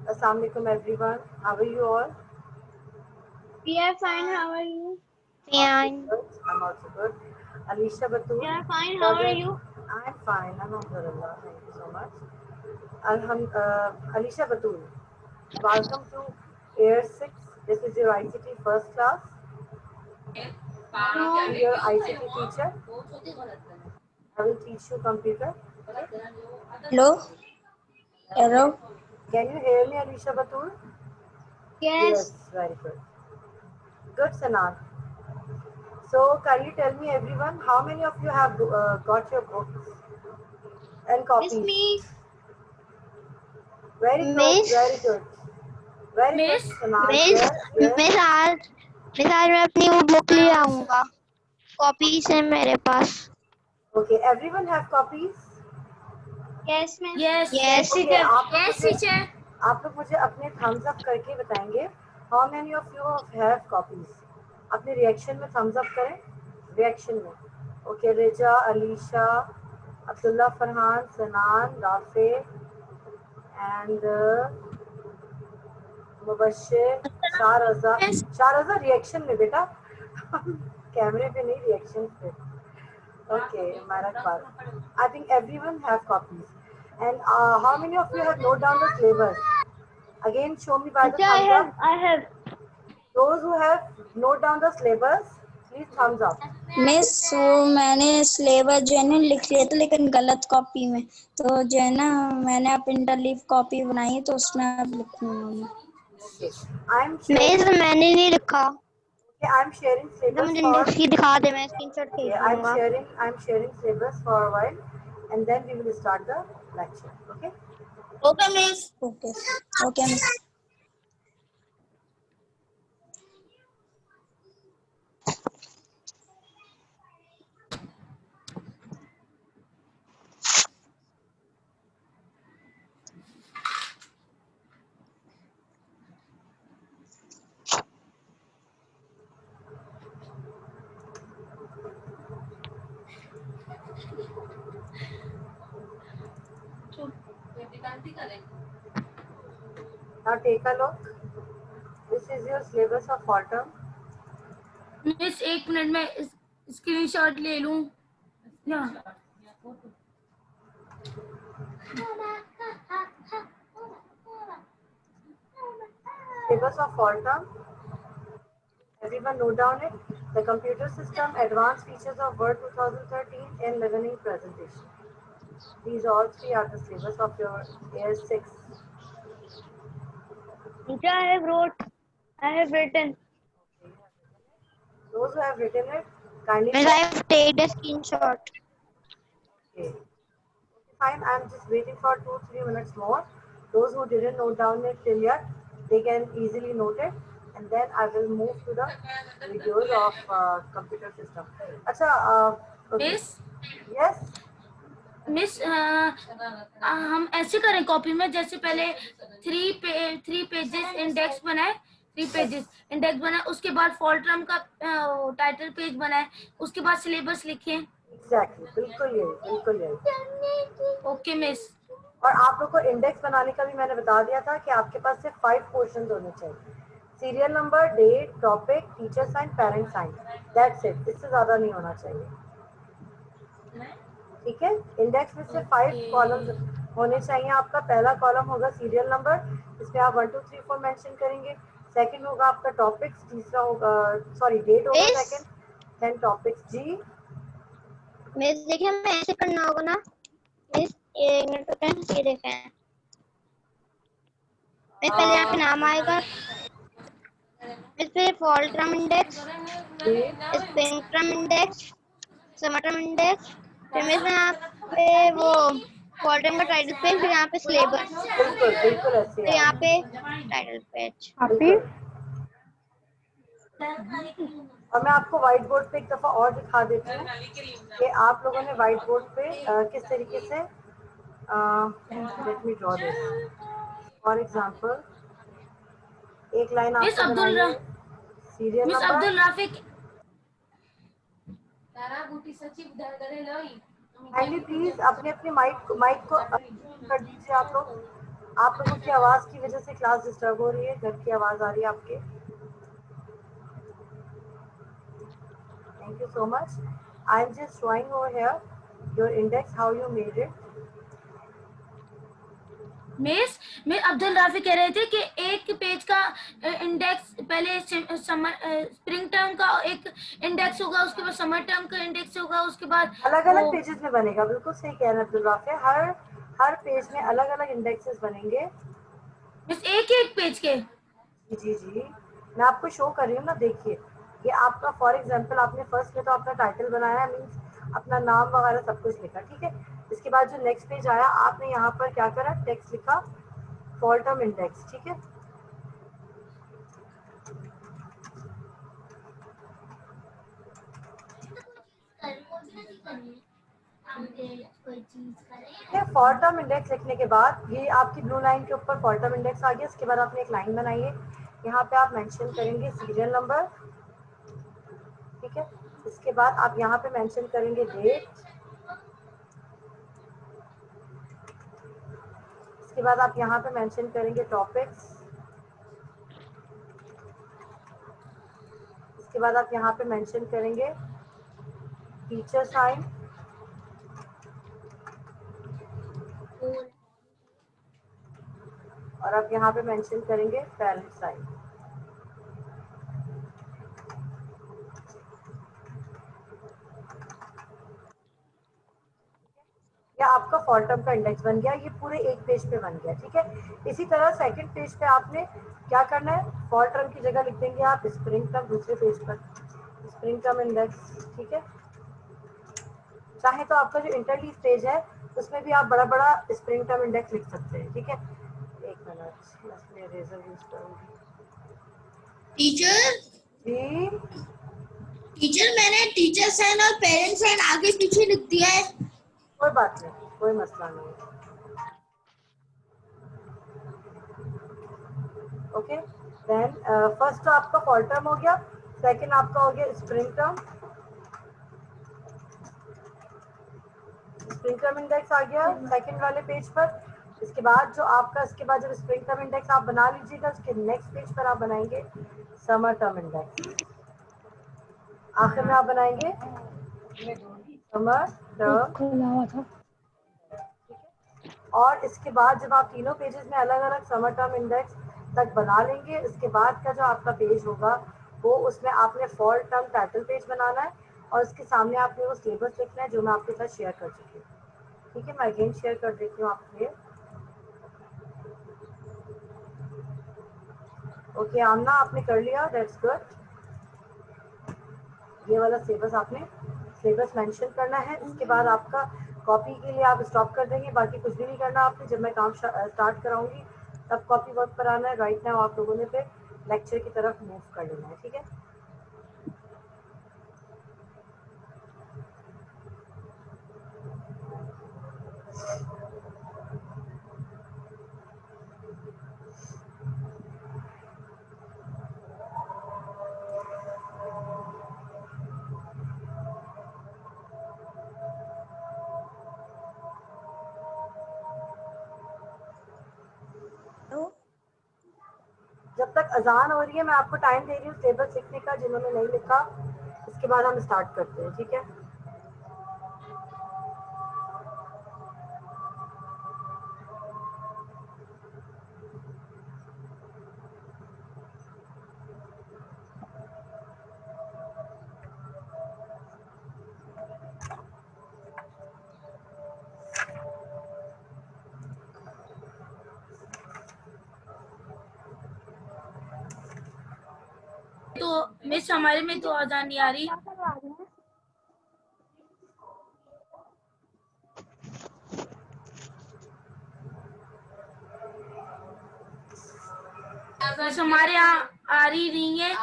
Assalamu alaikum everyone. How are you all? We are fine. How are you? Also Fine. good. I'm also good. Alicia We Batul. are fine. How Love are it. you? I'm fine. Alhamdulillah. Thank you so much. Alicia Batul. Welcome to Air 6. This is your ICT first class. No. I'm your ICT teacher. I will teach you computer. Hello, hello. Can you hear me, Alicia Batul? Yes, Yes. very good. Good, Sanan. So, can you tell me, everyone, how many of you have got your books and Miss copies? me. Very good, very miss good. Very good, miss Sanan. Miss Yes, yes. Miss आज मैं अपनी वो book ले आऊंगा copies है मेरे पास Okay, everyone have copies? Yes, miss. Yes yes Okay, yes teacher आप लोग मुझे अपने thumbs up करके बताएंगे. How many of you have copies? अपने reaction में thumbs up करें. Reaction में. Okay, Reja, Alisha, Abdullah Farhan, Sanan, Rafe, and Mubashshir Shahraza miss Shahraza reaction में बेटा कैमरे पे नहीं रिएक्शन पे ओके मेरा पास I think everyone have copies and how many of you have note down the syllabus again show me by the Teacher, thumbs up I have. Those who have note down the syllabus please thumbs up miss वो मैंने syllabus जो है ना लिख लिया था लेकिन गलत कॉपी में, तो जो है ना मैंने अब इंटरलीव कॉपी बनाई है तो उसमें अब लिखूंगा आई एम मिस शेयरिंग मैंने नहीं लिखा आई एम शेयरिंग तो सिलेबस मुझे फॉर इंडेक्स की दिखा दे मैं स्क्रीनशॉट Okay, भेज दूंगा I'm sharing syllabus for a while, and then we will start the lecture. Okay. Okay miss मैं। Okay okay miss. Now take a look. This is your syllabus of autumn. Miss एक minute में screenshot ले लूं या Syllabus of autumn. Everyone note down it. The computer system advanced features of Word 2013 in learning presentation. These all three are the syllabus of your year 6. Teacher, I have written. Those who have written it, kindly miss check. I have taked a screenshot Okay. Fine, I'm just waiting for 2-3 minutes more. Those who didn't note down it till yet, they can easily note it, and then I will move to the videos of computer system. Acha, okay. Miss Yes. Miss हम ऐसे करें copy में जैसे पहले three pages index बनाए उसके बाद fall term का टाइटल पेज बनाए उसके बाद सिलेबस लिखे Exactly. बिल्कुल यही, बिल्कुल यही. ओके मिस और आप लोग को इंडेक्स बनाने का भी मैंने बता दिया था कि आपके पास सिर्फ 5 क्वेश्चन होने चाहिए. Serial number, date, topic, teacher sign, parent sign. That's it. इससे ज्यादा नहीं होना चाहिए. ठीक है. इंडेक्स में से 5 कॉलम्स होने चाहिए. आपका पहला कॉलम होगा सीरियल नंबर, इसमें आप 1 2 3 4 मेंशन करेंगे. सेकंड होगा आपका टॉपिक्स, तीसरा होगा सॉरी डेट होगा मिस सेकंड, देन टॉपिक्स. जी मिस देखिए हमें ऐसे करना होगा ना मिस एक मिनट रुकें ये देखें मिस पहले यहाँ पे नाम आएगा मिस फिर फॉल टर्म इंडेक्स जी spring term index summer term index फिर मिस यहाँ पे वो फॉल टर्म का टाइटल पेज फिर यहाँ पे सिलेबस बिल्कुल बिल्कुल ऐसे फिर यहाँ आएगा. पे टाइटल पेज बिल्कुल. और मैं आपको व्हाइट बोर्ड पे एक दफा और दिखा देती हूँ कि आप लोगों ने व्हाइट बोर्ड पे किस तरीके से let me draw this. For example एक लाइन मिस आपको बनानी है serial number. Abdul Rafiq kindly please अपने अपने माइक को कर दीजिए आप लोग. आप लोगों की आवाज की वजह से क्लास डिस्टर्ब हो रही है, घर की आवाज आ रही है आपके। Thank you so much. I am just showing over here your index, how you made it. Miss मैं अब्दुल राफी कह रहे थे कि एक पेज का इंडेक्स पहले समर स्प्रिंग टर्म का एक इंडेक्स होगा, उसके बाद समर टर्म का इंडेक्स होगा, उसके बाद अलग अलग वो पेजेस में बनेगा, बिल्कुल सही कह रहे हैं अब्दुल राफी। हर पेज में अलग अलग इंडेक्सेस बनेंगे। मिस एक पेज के। जी जी जी, मैं आपको शो कर रही हूँ ना, देखिए। ये आपका फॉर एग्जांपल आपने फर्स्ट में तो अपना टाइटल बनाया, मीन्स अपना नाम वगैरह सब कुछ लिखा, ठीक है। इसके बाद जो नेक्स्ट पेज आया, आपने यहाँ पर क्या करा, टेक्स्ट लिखा फॉल टर्म इंडेक्स, ठीक है। फॉल टर्म इंडेक्स लिखने के बाद ये आपकी ब्लू लाइन के ऊपर फॉल टर्म इंडेक्स आ गया। इसके बाद आपने एक लाइन बनाई है, यहाँ पे आप मेंशन करेंगे सीरियल नंबर, ठीक है। इसके बाद आप यहाँ पे मेंशन करेंगे डेट। इसके बाद आप यहाँ पे मेंशन करेंगे टॉपिक्स। इसके बाद आप यहाँ पे मेंशन करेंगे टीचर साइन, और आप यहाँ पे मेंशन करेंगे पेरेंट साइन। या आपका फॉल टर्म का इंडेक्स बन गया, ये पूरे एक पेज पे बन गया, ठीक है। इसी तरह सेकंड पेज पे आपने क्या करना है, फॉल टर्म की जगह लिख देंगे आप स्प्रिंग टर्म, दूसरे पेज पर स्प्रिंग टर्म इंडेक्स, ठीक है। चाहे तो आपका जो इंटरलीफ पेज है उसमें भी आप बड़ा बड़ा स्प्रिंग टर्म इंडेक्स लिख सकते हैं, ठीक है। एक मिनट, मैं इरेजर यूज करूंगी। टीचर जी टीचर मैंने टीचर साइन और पेरेंट्स साइन आगे पीछे लिख दिया है। कोई बात नहीं, कोई मसला नहीं है। ओके, देन फर्स्ट आपका फॉल टर्म हो गया, सेकंड आपका हो गया spring term. Spring term index आ गया सेकंड वाले पेज पर। इसके बाद जो आपका, इसके बाद जब स्प्रिंग टर्म इंडेक्स आप बना लीजिएगा, उसके नेक्स्ट पेज पर आप बनाएंगे समर टर्म इंडेक्स। आखिर में आप बनाएंगे समर टर्म, और इसके बाद जब आप तीनों पेजेस में अलग अलग समर टर्म इंडेक्स तक बना लेंगे, इसके बाद का जो आपका पेज होगा वो, उसमें आपने फॉल टर्म टाइटल पेज बनाना है, और उसके सामने आपने वो सिलेबस लिखना है जो मैं आपके साथ शेयर कर चुकी हूँ, ठीक है। मैं अगेन शेयर कर देती हूँ आपके लिए। ओके आमना, आपने कर लिया, दैट्स गुड। ये वाला सिलेबस आपने सिलेबस मेंशन करना है। इसके बाद आपका कॉपी के लिए आप स्टॉप कर देंगे, बाकी कुछ भी नहीं करना आपने। जब मैं काम स्टार्ट कराऊंगी तब कॉपी वर्क पर आना है। राइट नाउ आप लोगों ने फिर लेक्चर की तरफ मूव कर लेना है, ठीक है। जब तक अजान हो रही है मैं आपको टाइम दे रही हूँ सिलेबस लिखने का, जिन्होंने नहीं लिखा। इसके बाद हम स्टार्ट करते हैं, ठीक है। तो मिस हमारे में तो आवाज नहीं आ रही। बस हमारे यहाँ आ रही नहीं है।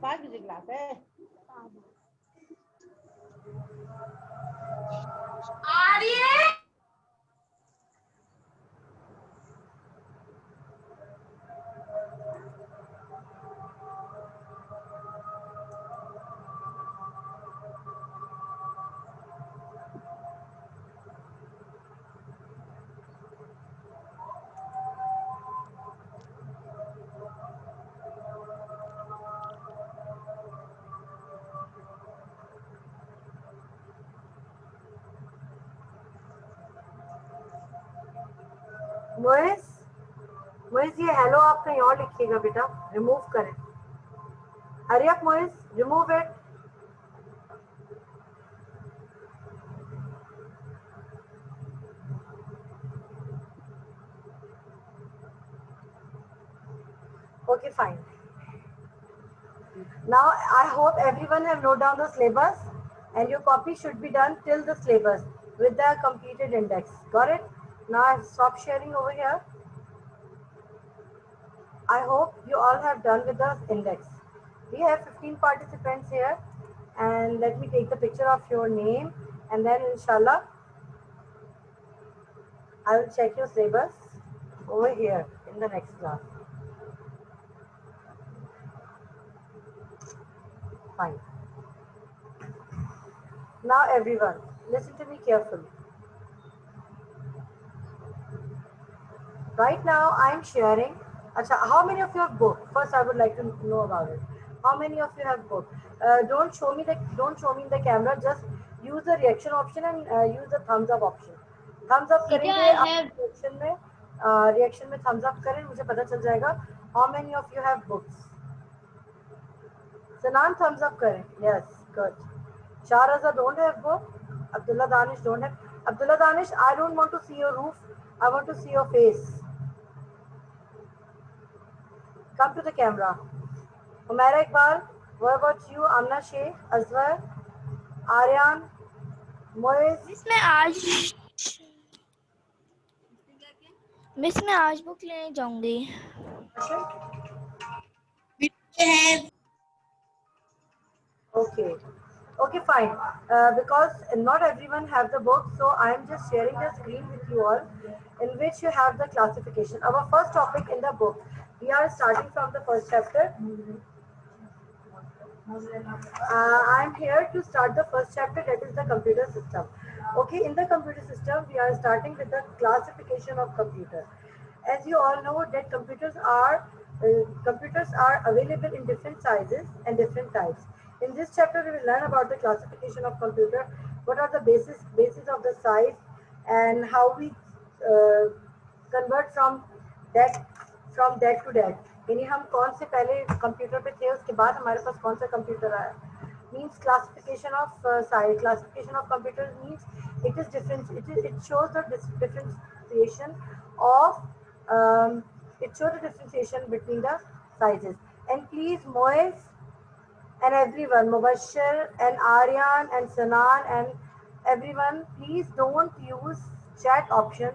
5 बजे क्लास है। मोइस, मोइस ये हेलो आप कहीं और लिखिएगा बेटा, रिमूव करें। हरी अप मोइस, remove it. Okay, fine. Now I hope everyone have noted down the syllabus, and your copy should be done till the syllabus with the completed index. Got it? Now I've stopped sharing over here. I hope you all have done with the index. We have 15 participants here, and let me take the picture of your name, and then inshallah I will check your syllabus over here in the next class. Fine. Now everyone, listen to me carefully. Right now I am sharing. Acha, how many of you have book? First I would like to know about it. How many of you have book? Don't show me in the camera. Just use the reaction option and use the thumbs up option. Thumbs up Teacher, करेंगे I आप have. reaction में thumbs up करें, मुझे पता चल जाएगा how many of you have books. Sanan thumbs up करें. Yes, good. Shahraza don't have book. Abdullah Danish don't have. Abdullah Danish, I don't want to see your roof. I want to see your face. Come to the camera. Umaira Iqbal, what about you? Amna Sheikh, Azhar, Aryan, Moiz. Miss मैं आज book लेने जाऊंगी। Okay. Okay, fine. Because not everyone have the book, so I am just sharing the screen with you all, in which you have the classification. Our first topic in the book. We are starting from the first chapter. I'm here to start the first chapter, that is the computer system. Okay, in the computer system, we are starting with the classification of computer. As you all know that computers are available in different sizes and different types. In this chapter, we will learn about the classification of computer, what are the basis of the size, and how we convert from that to that. यानी हम कौन से पहले computer पे थे, उसके बाद हमारे पास कौन सा कंप्यूटर आया. Means classification of size. Classification of computer means it is different. It shows the differentiation of between the sizes. And please, Moez and everyone, Mubashir and Aryan and Sanan and everyone, please don't use chat option.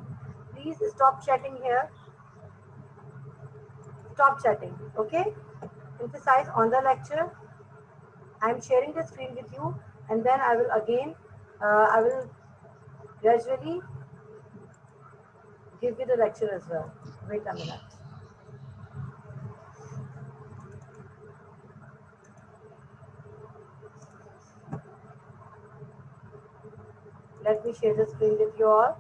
Please stop chatting here. Stop chatting, okay? Emphasize on the lecture. I am sharing the screen with you, and then I will again, I will gradually give you the lecture as well. Wait a minute. Let me share the screen with you all.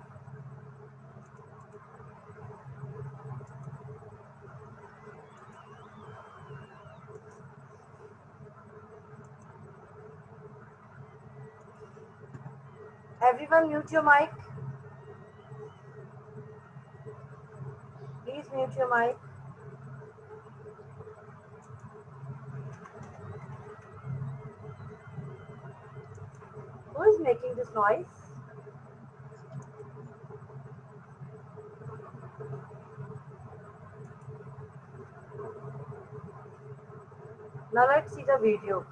Everyone mute your mic. Please mute your mic. Who is making this noise? Now let's see the video.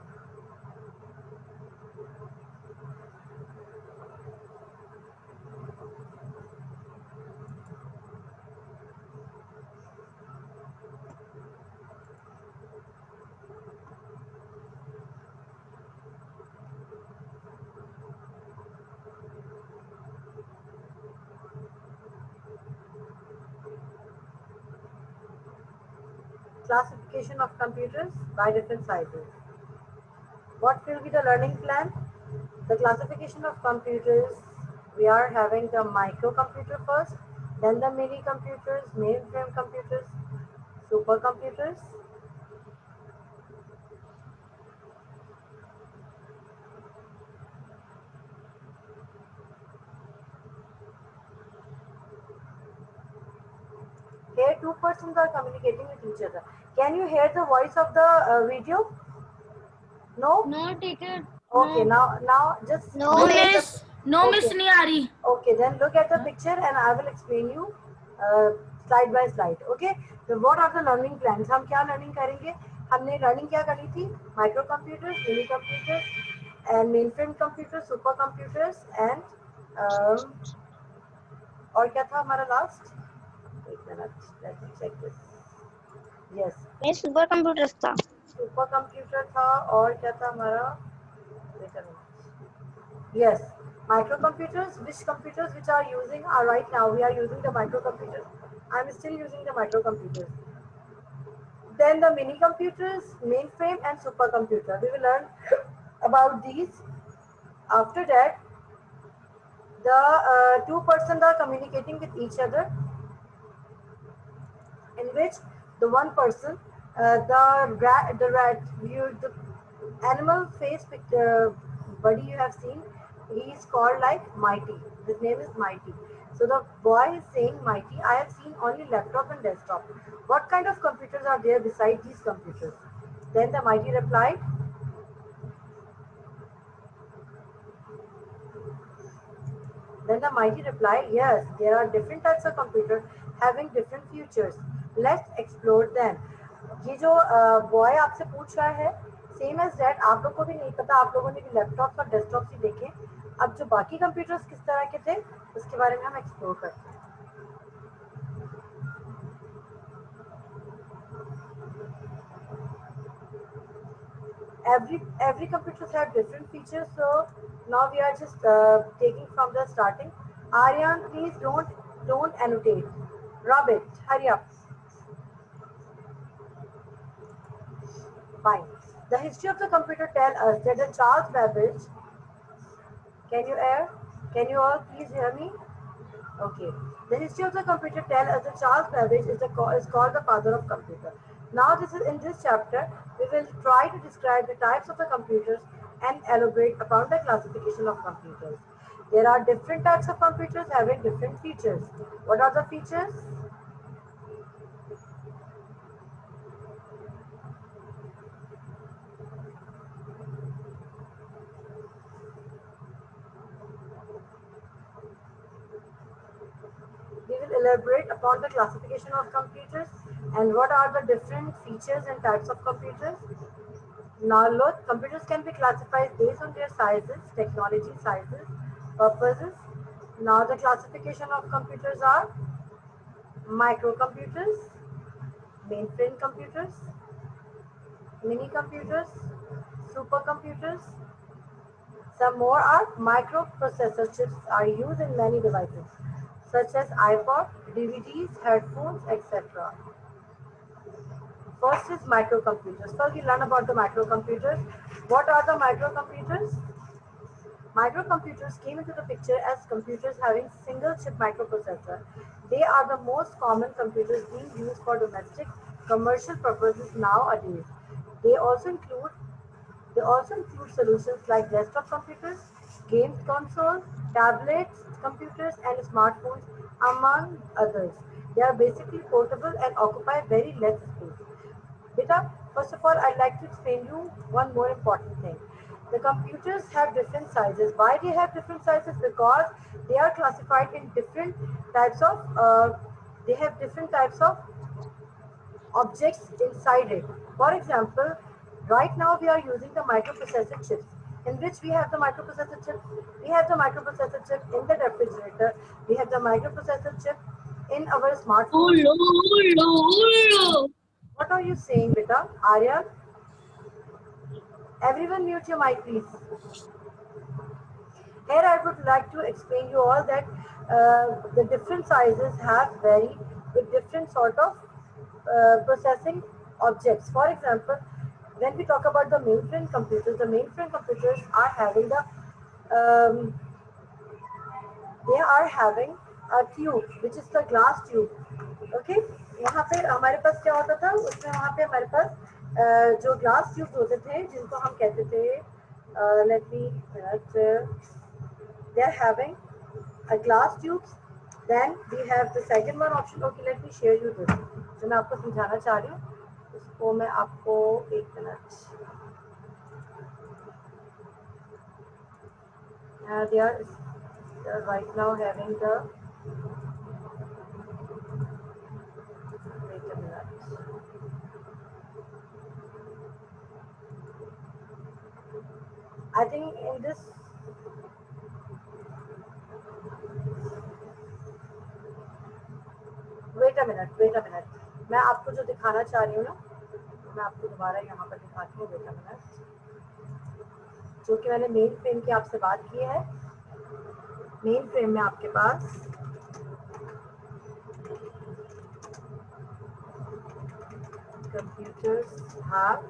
classification of computers by different sizes. What will be the learning plan? The classification of computers, we are having the microcomputer first, then the mini computers, mainframe computers, supercomputers. Here two persons are communicating with each other. Can you hear the voice of the video? No? No, teacher. Okay, now just No, no look at the, miss no miss okay. नहीं आ रही. Okay, then look at the picture and I will explain you slide by slide. Okay, so what are the learning plans? हम क्या learning करेंगे? हमने learning क्या करी थी? Micro computers, mini computers, and mainframe computers, super computers, and और क्या था हमारा last? एक minute, let me check this. Yes, ये सुपर कंप्यूटर था. super computer था और क्या था हमारा? Wait a minute. Yes, microcomputers. Which computers which are using are right now? We are using the microcomputers. I'm still using the microcomputers. Then the mini computers, mainframe, and supercomputer. We will learn about these. After that, the two persons are communicating with each other, in which the one person, the animal face body you have seen, he is called like Mighty. His name is Mighty. So the boy is saying Mighty, I have seen only laptop and desktop. What kind of computers are there beside these computers? Then the Mighty replied, yes, there are different types of computers having different features. Let's explore them. ये जो boy आपसे पूछ रहा है, same as that आप लोग को भी नहीं पता, आप लोगों ने भी लैपटॉप और डेस्कटॉप ही देखे. अब जो बाकी कंप्यूटर्स किस तरह के थे उसके बारे में हम एक्सप्लोर करते हैं. Every computers have different features, so now we are just taking from the starting. Aryan, please don't annotate. Robert, hurry up. Fine. The history of the computer tells us that the Charles Babbage. Can you all please hear me? Okay. The history of the computer tells us that Charles Babbage is called the father of computer. Now in this chapter, we will try to describe the types of the computers and elaborate upon the classification of computers. There are different types of computers having different features. What are the features? We will elaborate upon the classification of computers and what are the different features and types of computers. Now look, computers can be classified based on their sizes, technology sizes, purposes. Now the classification of computers are microcomputers, mainframe computers, mini computers, supercomputers. Some more are microprocessor chips are used in many devices such as iPod, DVDs, headphones, etc. First is microcomputers. First we learn about the microcomputers. What are the microcomputers? Microcomputers came into the picture as computers having single chip microprocessor. They are the most common computers being used for domestic commercial purposes nowadays. They also include solutions like desktop computers, game consoles, tablets, computers, and smartphones, among others. They are basically portable and occupy very less space. Beta, first of all, I'd like to explain you one more important thing. The computers have different sizes. Why they have different sizes? Because they are classified in different types of. They have different types of objects inside it. For example, right now we are using the microprocessor chips. In which we have the microprocessor chip? We have the microprocessor chip in the refrigerator. We have the microprocessor chip in our smartphone. What are you saying, beta? Arya? Everyone mute your mic, please. Here I would like to explain you all that the different sizes have vary with different sort of processing objects. For example, when we talk about the mainframe computers are having the um, they are having a tube which is the glass tube. Okay, यहाँ पे हमारे पास क्या होता था, उसमें वहाँ पे हमारे पास जो ग्लास ट्यूब होते थे जिनको हम कहते थे let me they are having a glass tubes. Then we have the second one option. Okay, let me share you this जो मैं आपको समझाना चाह रही हूँ उसको मैं आपको एक minute they are right now having the wait a minute. I think in this wait a minute मैं आपको जो दिखाना चाह रही हूँ ना मैं आपको दोबारा यहाँ पर दिखाती हूँ wait a minute जो कि मैंने मेन फ्रेम की आपसे बात की है मेन फ्रेम में आपके पास computers have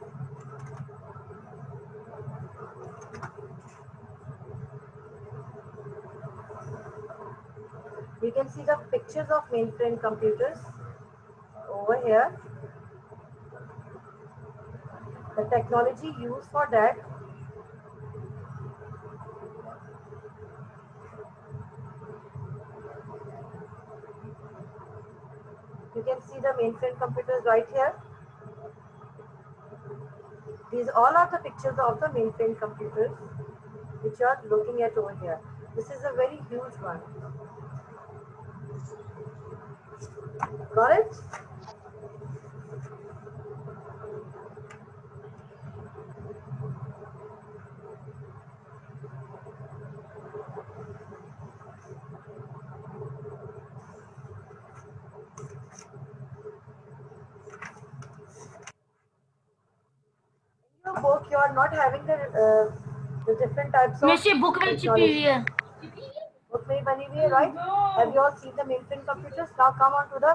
you can see the pictures of mainframe computers over here. The technology used for that you can see the mainframe computers right here. These all are the pictures of the mainframe computers which you are looking at over here. This is a very huge one. Got it? In your book, you are not having the different types of miss ये book में छिपी हुई है. book में ही बनी हुई है, right? Have you all seen the mainframe computers? Now come on to the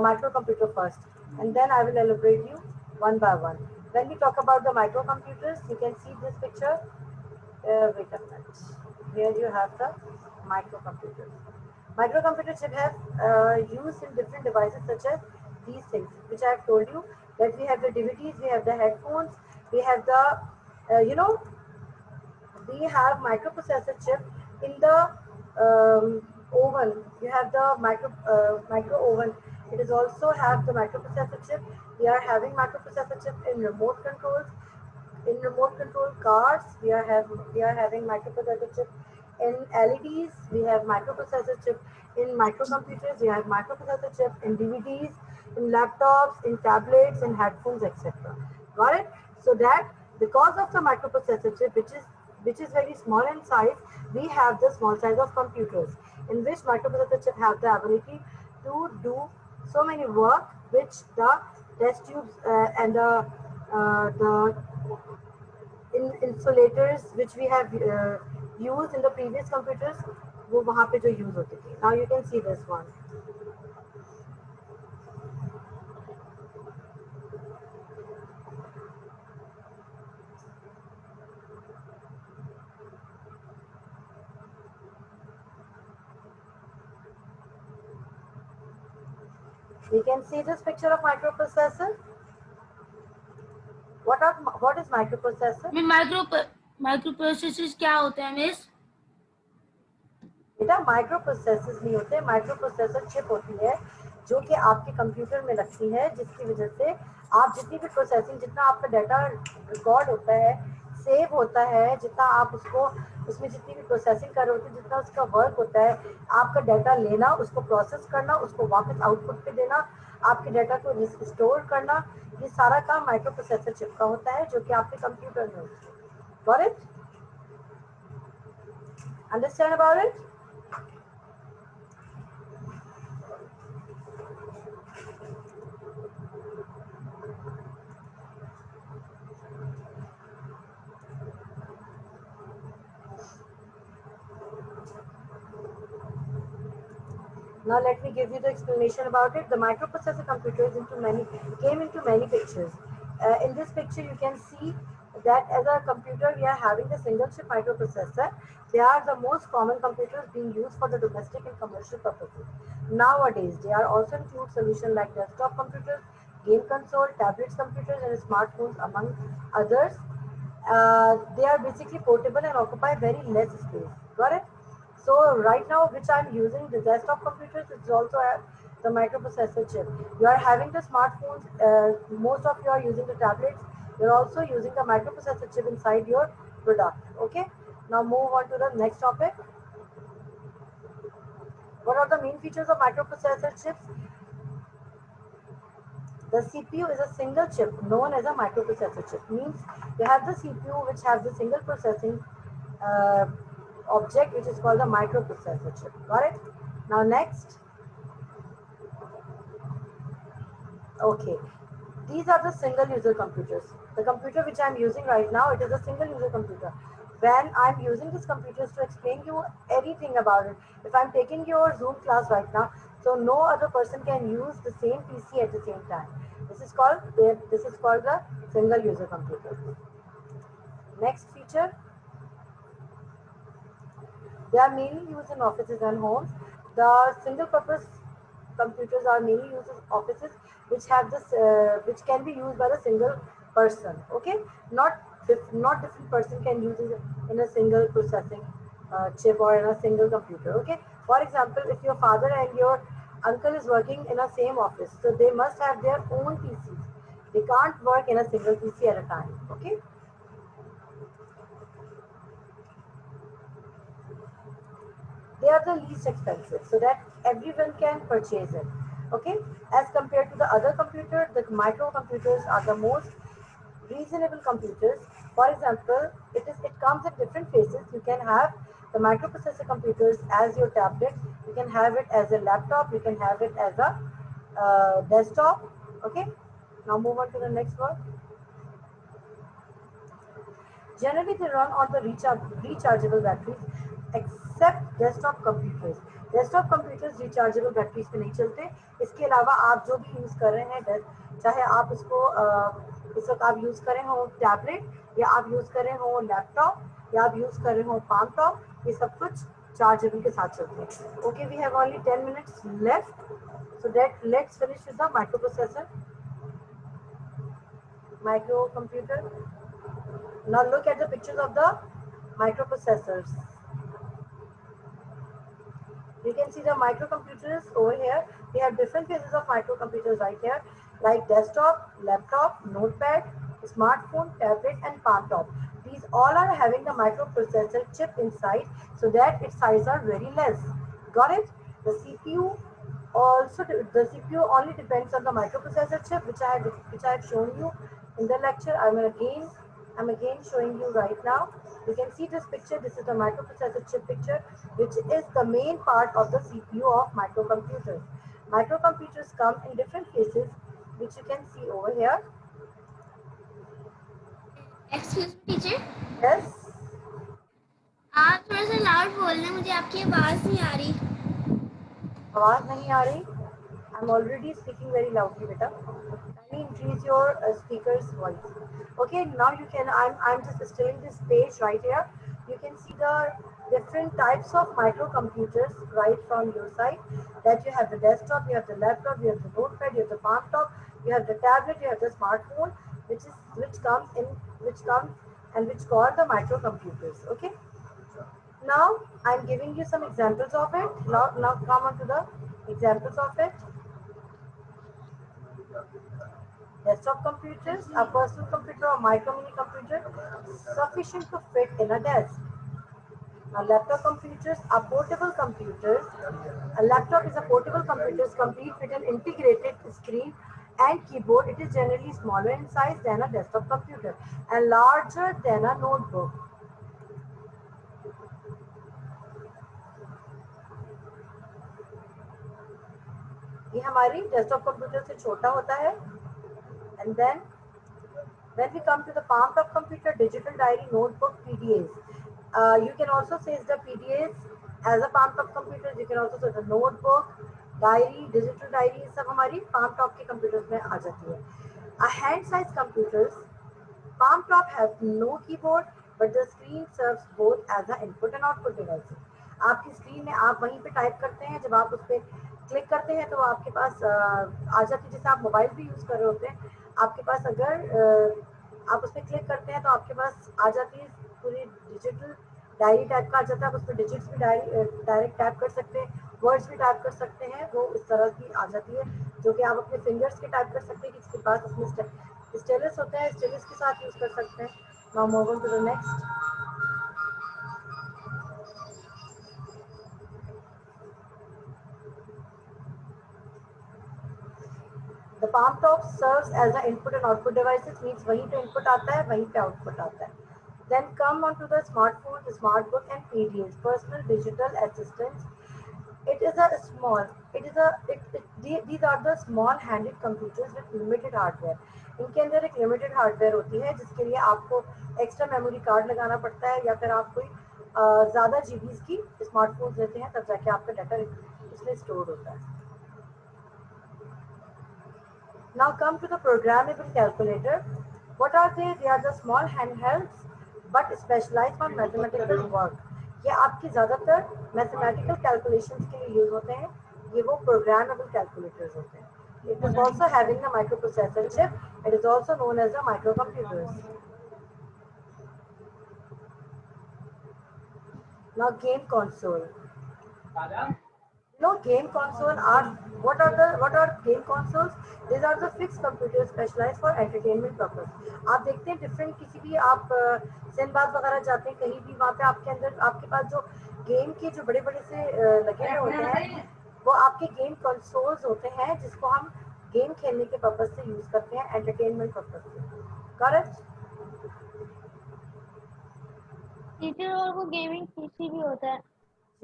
microcomputer first, and then I will elaborate you one by one. When we talk about the microcomputers, you can see this picture. Wait a minute. Here you have the microcomputers. Microcomputer chip have used in different devices such as these things, which I have told you that we have the DVDs, we have the headphones, we have the we have microprocessor chip in the oven. You have the micro oven. It is also have the microprocessor chip. We are having microprocessor chip in remote controls. In remote control cars, we are having microprocessor chip. In LEDs, we have microprocessor chip. In microcomputers, we have microprocessor chip. In DVDs, in laptops, in tablets, in headphones, etc. Got it? So that because of the microprocessor chip, which is very small in size, we have the small size of computers in which microprocessor chip have the ability to do so many work which the test tubes and the insulators which we have used in the previous computers वो वहाँ पे जो use होती थी. Now you can see this one. You can see this picture of microprocessor. What is microprocessor? मैं micro processors क्या होते हैं मिस? बेटा माइक्रोप्रोसेसर्स नहीं होते, माइक्रोप्रोसेसर चिप होती है जो कि आपके कंप्यूटर में लगती है जिसकी वजह से आप जितनी भी प्रोसेसिंग जितना आपका डाटा रिकॉर्ड होता है सेव होता है जितना आप उसको उसमें जितनी भी प्रोसेसिंग कर रहे होते हैं जितना उसका वर्क होता है आपका डाटा लेना उसको प्रोसेस करना उसको वापस आउटपुट पे देना आपके डाटा को रिस्टोर करना ये सारा काम माइक्रोप्रोसेसर चिप का होता है जो कि आपके कंप्यूटर में होता है. Got it? Understand about it? Now let me give you the explanation about it. The microprocessor computer came into many pictures. In this picture, you can see that as a computer, we are having the single chip microprocessor. They are the most common computers being used for the domestic and commercial purposes. Nowadays, they are also include solutions like desktop computers, game console, tablets computers, and smartphones, among others. They are basically portable and occupy very less space. Got it? So right now, which I'm using the desktop computers, it's also the microprocessor chip. You are having the smartphones. Most of you are using the tablets. You're also using the microprocessor chip inside your product. Okay. Now move on to the next topic. What are the main features of microprocessor chips? The CPU is a single chip known as a microprocessor chip. Means you have the CPU which has the single processing uh, object which is called the microprocessor chip. Got it? Now next. Okay. These are the single user computers. The computer which I'm using right now, it is a single user computer. When I'm using this computer to explain you anything about it, if I'm taking your Zoom class right now, so no other person can use the same PC at the same time. This is called the single user computer. Next feature, they are mainly used in offices and homes. The single purpose computers are mainly used in offices which have this which can be used by the single person. Okay, not different person can use it in a single processing chip or in a single computer. Okay, for example, if your father and your uncle is working in a same office, so they must have their own PCs. They can't work in a single PC at a time. Okay. They are the least expensive so that everyone can purchase it. Okay, as compared to the other computer, the microcomputers are the most reasonable computers. For example, it comes in different phases. You can have the microprocessor computers as your tablet, you can have it as a laptop, you can have it as a desktop. Okay, now move on to the next one. Generally, they run on the rechargeable batteries, except desktop computers. Desktop computers rechargeable batteries पे नहीं चलते. इसके अलावा आप जो भी use कर रहे हैं, चाहे आप इसको इस वक्त आप यूज़ कर रहे हो टैबलेट, या आप यूज़ कर रहे हो लैपटॉप, या आप यूज़ कर रहे हो पाम टॉप, ये सब कुछ चार्जेबल के साथ चलते हैं. Okay, we have only 10 minutes left, so that let's finish with the microprocessor microcomputer. Now look at the pictures of the microprocessors. You can see the microcomputers over here. We have different phases of microcomputers right here, like desktop, laptop, notepad, smartphone, tablet, and palm top. These all are having the microprocessor chip inside, so that its size are very less. Got it? The CPU only depends on the microprocessor chip, which I have shown you in the lecture. I'm again showing you right now. You can see this picture. This is the microprocessor chip picture, which is the main part of the CPU of microcomputers. Microcomputers come in different phases, which you can see over here. Excuse me teacher, Yes, आप थोड़ा सा loud बोलना, मुझे आपकी आवाज नहीं आ रही. आवाज नहीं आ रही. I'm already speaking very loudly, beta. Kindly increase your speaker's voice. Okay, now you can. I'm just stilling this page right here. You can see the different types of microcomputers right from your side. That you have the desktop, you have the laptop, you have the notepad, you have the palm top, you have the tablet, you have the smartphone, which comes and which called the microcomputers. Okay. Now I'm giving you some examples of it. Now come on to the examples of it. Desktop computers, a personal computer or micro mini computer sufficient to fit in a desk. Now laptop computers are portable computers. A laptop is a portable computer complete with an integrated screen and keyboard. It is generally smaller in size than a desktop computer and larger than a notebook. ये हमारी desktop computer से छोटा होता है. And then when we come to the palm top computer, digital diary, notebook, PDAs. You can also say the PDAs as a palm top computer. You can also say the notebook, diary, digital diary, सब हमारी palm top के computers में आ जाती है. A hand size computers, palm top has no keyboard, but the screen serves both as an input and output devices. आपकी screen में आप वहीं पे टाइप करते हैं, जब आप उस पर क्लिक करते हैं तो आपके पास आ जाती है. जैसे आप मोबाइल भी यूज कर रहे होते हैं, आपके पास अगर आप उस पर क्लिक करते हैं तो आपके पास आ जाती है पूरी डिजिटल डायरी टाइप का आ जाता है. आप उस पर डिजिट्स भी डायरेक्ट टाइप कर सकते हैं, वर्ड्स भी टाइप कर सकते हैं, वो इस तरह की आ जाती है, जो कि आप अपने फिंगर्स के टाइप कर सकते हैं. किसी के पास उसमें स्टेलस होता है, स्टेलस के साथ यूज कर सकते हैं. Now move on to the next. The palm top serves as an input and output devices, means वहीं पे input आता है, वहीं पे output आता है. Then come on to the smartphone, the smartbook and PDAs, personal digital assistants. It is a small, it is a, these are the small handed computers with limited hardware. इनके अंदर एक limited hardware होती है, जिसके लिए आपको extra memory card लगाना पड़ता है, या फिर आप कोई ज़्यादा जीबीज की स्मार्टफोन लेते हैं, तब जाके आपका डाटा इसमें स्टोर होता है. Now come to the programmable calculator. What are they? They are the small handhelds but specialized for mathematical work. ये आपके ज़्यादातर mathematical calculations के लिए यूज होते हैं. ये वो programmable calculators होते हैं. It is also having a microprocessor chip. It is also known as the microcomputers. Now game console. Game console are what are game consoles? These are the fixed computers specialized for entertainment purpose. आप देखते हैं different किसी भी आप cinemas वगैरह जाते हैं कहीं भी, वहाँ पे आपके अंदर आपके पास जो गेम के जो बड़े बड़े से लगे हुए होते हैं, वो आपके गेम कंसोल्स होते हैं, जिसको हम गेम खेलने के पर्पज से यूज करते हैं, एंटरटेनमेंट पर्पज से. करेक्ट? टीचर और वो गेमिंग पीसी भी होता है.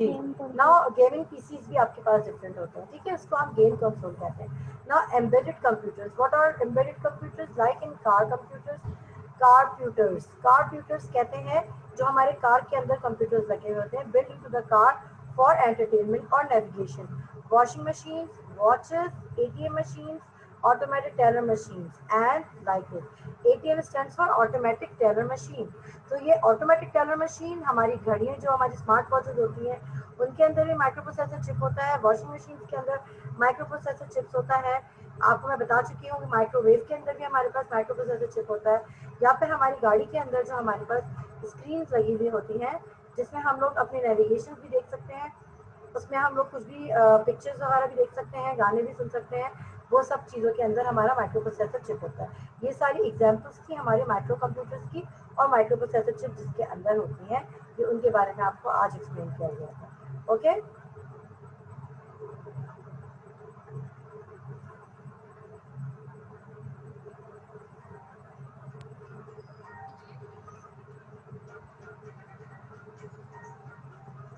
नाउ गेमिंग पीसीज भी आपके पास डिफरेंट होते हैं, ठीक है, उसको हम गेम कंसोल कहते हैं. Now embedded computers. What are embedded computers? Like in car computers, carputers कहते हैं जो हमारे कार के अंदर कंप्यूटर्स लगे हुए होते हैं, built into the car for entertainment और navigation. Washing machine, watches, ATM machine, automatic teller machines and like it. ATM stands for automatic teller machine. तो ये automatic teller machine हमारी घड़ियाँ जो हमारी स्मार्ट वॉचेस होती हैं, उनके अंदर भी माइक्रोप्रोसेसर चिप होता है. वॉशिंग मशीन के अंदर माइक्रोप्रोसेसर चिप्स होता है. आपको मैं बता चुकी हूँ माइक्रोवेव के अंदर भी हमारे पास माइक्रोप्रोसेसर चिप होता है. या फिर हमारी गाड़ी के अंदर जो हमारे पास स्क्रीन लगी हुई होती हैं, जिसमें हम लोग अपने नेविगेशन भी देख सकते हैं, उसमें हम लोग कुछ भी पिक्चर्स वगैरह भी देख सकते हैं, गाने भी सुन सकते हैं, वो सब चीज़ों के अंदर हमारा माइक्रोप्रोसेसर चिप होता है. ये सारी एग्जांपल्स थी हमारे माइक्रो कंप्यूटर्स की, और माइक्रोप्रोसेसर चिप जिसके अंदर होती हैं, ये उनके बारे में आपको आज एक्सप्लेन किया गया था. Okay.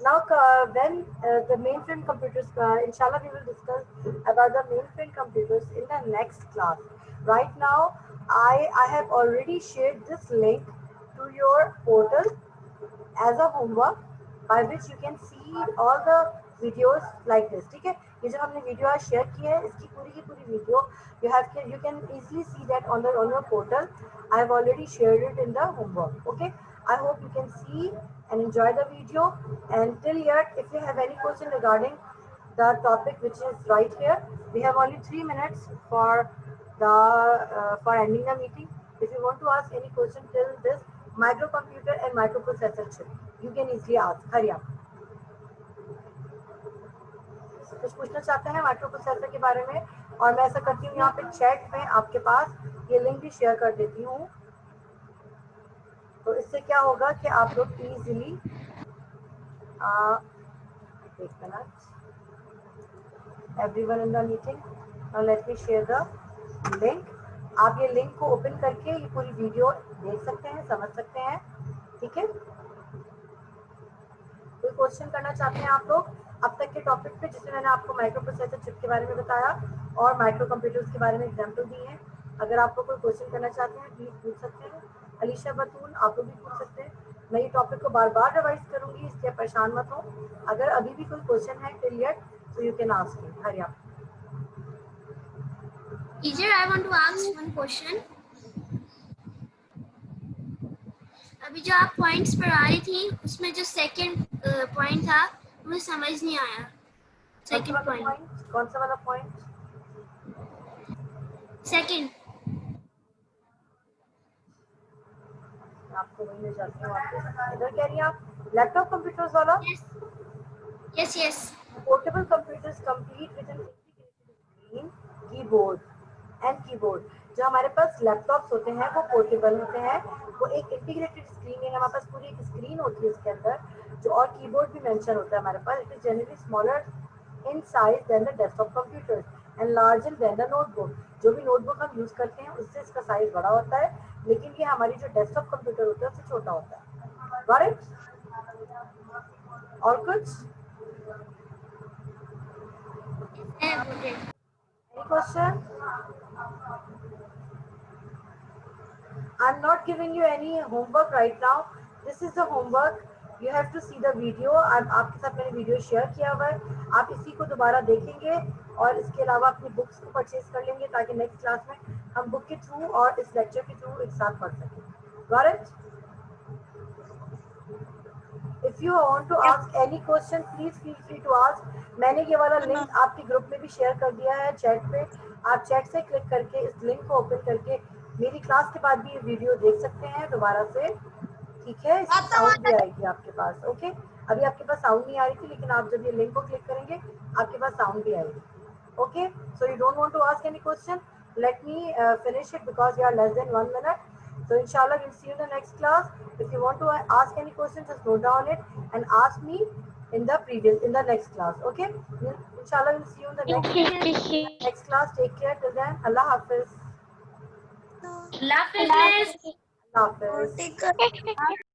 Now, when the mainframe computers, inshallah, we will discuss about the mainframe computers in the next class. Right now, I have already shared this link to your portal as a homework, by which you can see all the videos like this. ठीक है, ये जो हमने video आज share की है, इसकी पूरी की पूरी video you can easily see that on your portal. I have already shared it in the homework. Okay, I hope you can see and enjoy the video. And till yet, if you have any question regarding the topic which is right here, we have only 3 minutes for ending the meeting. If you want to ask any question till this microcomputer and microprocessor chip, you can easily ask. Hurry up. कुछ पूछना चाहते हैं microprocessor के बारे में? और मैं ऐसा करती हूँ, यहाँ पे चैट में आपके पास ये लिंक भी शेयर कर देती हूँ. तो इससे क्या होगा कि आप लोग इजीली एक minute, everyone in the meeting, now let me share the link. आप ये लिंक को ओपन करके ये पूरी वीडियो देख सकते हैं, समझ सकते हैं. ठीक है, कोई क्वेश्चन करना चाहते हैं आप लोग अब तक के टॉपिक पे, जिसमें मैंने आपको माइक्रोप्रोसेसर चिप के बारे में बताया और माइक्रो कंप्यूटर्स के बारे में एग्जाम्पल दी है. अगर आप लोग कोई क्वेश्चन करना चाहते हैं, प्लीज पूछ सकते हैं. अलीशा बतूल, आप लोग भी पूछ सकते हैं. मैं ये टॉपिक को बार बार रिवाइज करूंगी, इसलिए परेशान मत हो. अगर अभी भी कोई क्वेश्चन है till yet, So you can ask me. Hurry up. Teacher, I want to ask one question. अभी जो आप पॉइंट्स पढ़ा रही थी उसमें जो सेकंड पॉइंट था मुझे समझ नहीं आया. Second point. कौन सा वाला पॉइंट? सेकंड. आपको वही में जाती हूँ. आप इधर कह रही हैं आप लैपटॉप कंप्यूटर्स वाला? Yes, yes. Portable computers complete with an integrated screen, keyboard and keyboard. जो हमारे पास लैपटॉप्स होते हैं वो पोर्टेबल होते हैं. वो एक इंटीग्रेटेड स्क्रीन है. हमारे पास पूरी एक स्क्रीन होती है इसके अंदर जो और कीबोर्ड भी मेंशन होता है हमारे पास. It is generally smaller in size than the desktop computers and larger than the notebook. जो भी नोटबुक हम यूज करते हैं उससे इसका साइज बड़ा होता है, लेकिन ये हमारी जो डेस्कटॉप कंप्यूटर होता है उससे छोटा होता है. Got it? और कुछ? Any question? I'm not giving you any homework right now. This is the homework. You have to see the video. आपके साथ मैंने वीडियो शेयर किया हुआ है. आप इसी को दोबारा देखेंगे और इसके अलावा अपनी बुक्स को परचेज कर लेंगे ताकि नेक्स्ट क्लास में हम बुक के थ्रू और इस लेक्चर के थ्रू एक साथ पढ़ सकें. Got it? If you want to ask any question, please feel free to ask. मैंने ये वाला लिंक आपके ग्रुप में भी शेयर कर दिया है चैट पे. आप चैट से क्लिक करके इस लिंक को ओपन करके मेरी क्लास के बाद भी ये वीडियो देख सकते हैं दोबारा से. ठीक है? इसकी साउंड भी आएगी आपके पास. ओके? अभी आपके पास साउंड नहीं आ रही थी, लेकिन आप जब ये लिंक को क्लिक करेंगे आपके पास साउंड भी आएगी. Okay? So you don't want to ask any question? Let me finish it because you are less than 1 minute. So inshallah we'll see you in the next class. If you want to ask any questions, just note down it and ask me in the next class. Okay? Inshallah we'll see you in the next class. Take care till then. Allah Hafiz. Allah Hafiz. Allah Hafiz.